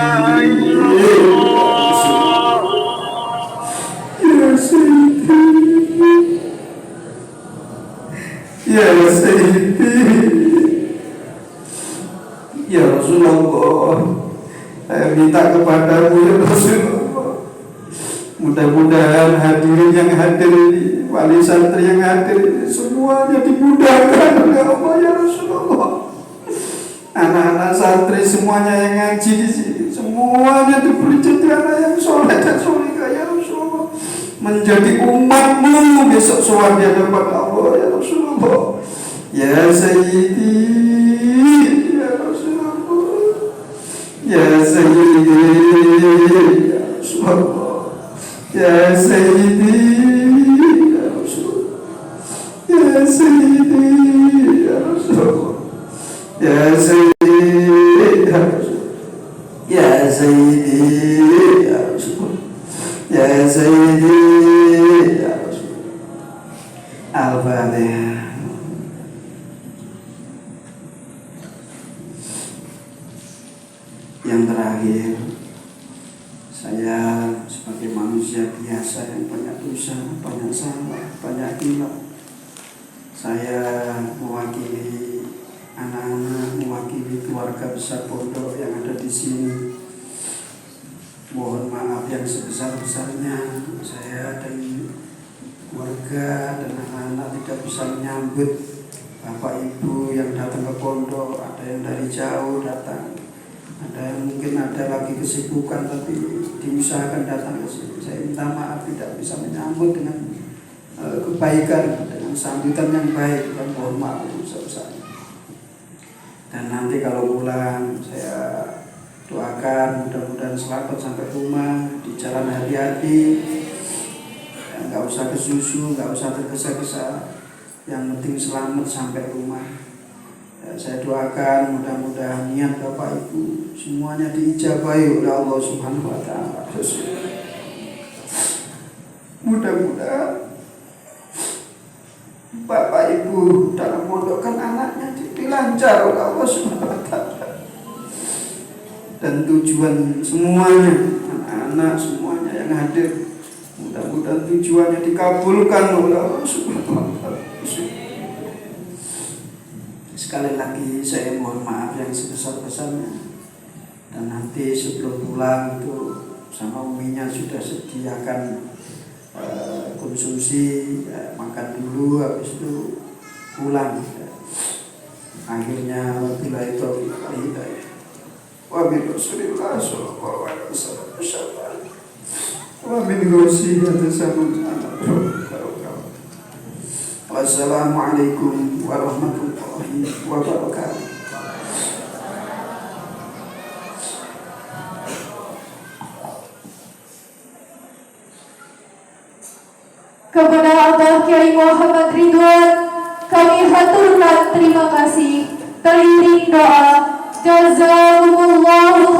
Sayyidi ya Sayyidi ya Rasulullah, saya minta kepadamu ya Rasulullah, mudah-mudahan hadirin yang hadir ini, wali santri yang hadir ini, semuanya dimudahkan oleh Allah ya Rasulullah. Anak-anak santri semuanya yang ngaji di sini, semuanya diberi jadi anak yang soleh dan solehah ya Rasulullah, menjadi umatmu besok soal di hadapan Allah ya Rasulullah. Ya Sayyidi ya Rasulullah, ya Sayyidi ya Rasulullah, ya Sayyidi ya Rasulullah, ya Sayyidi ya Rasulullah, ya Sayyidi ya Rasulullah, ya Sayyidi ya Rasulullah, ya Sayyidi ya Rasulullah. Al-Fatihah. Yang terakhir, saya sebagai manusia biasa yang banyak dosa, banyak salah, banyak hilaf, saya mewakili anak-anak, mewakili keluarga besar pondok yang ada di sini. Mohon maaf yang sebesar-besarnya, saya dan keluarga dan anak-anak tidak bisa menyambut Bapak Ibu yang datang ke pondok. Ada yang dari jauh datang, ada yang mungkin ada lagi kesibukan tapi diusahakan datang ke sini. Saya minta maaf tidak bisa menyambut dengan kebaikan, dengan sambutan yang baik, dan mohon maaf sebesar-besarnya. Dan nanti kalau pulang saya doakan mudah-mudahan selamat sampai rumah, di jalan hati-hati, nggak usah kesusu, nggak usah tergesa-gesa, yang penting selamat sampai rumah. Saya doakan mudah-mudahan niat Bapak Ibu semuanya diijabahi oleh Allah Subhanahu wa Ta'ala. Mudah-mudahan Bapak Ibu dalam mondokkan anaknya dilancar oleh Allah Subhanahu wa Ta'ala. Dan tujuan semuanya, anak-anak semuanya yang hadir, mudah-mudahan tujuannya dikabulkan oleh Allah Subhanahu wa Ta'ala. Sekali lagi saya mohon maaf yang sebesar-besarnya. Dan nanti sebelum pulang itu sama uminya sudah sediakan konsumsi, makan dulu, habis itu pulang. Akhirnya wabillahi taufiq wal hidayah. Wa bi Rasulillah sallallahu alaihi wasallam. Wa min ghusyi hadasamun ana. Wassalamualaikum warahmatullahi wabarakatuh. Kepada Abah Kiai Muhammad Ridwan, kami haturkan terima kasih. Teriring doa, jazakumullahu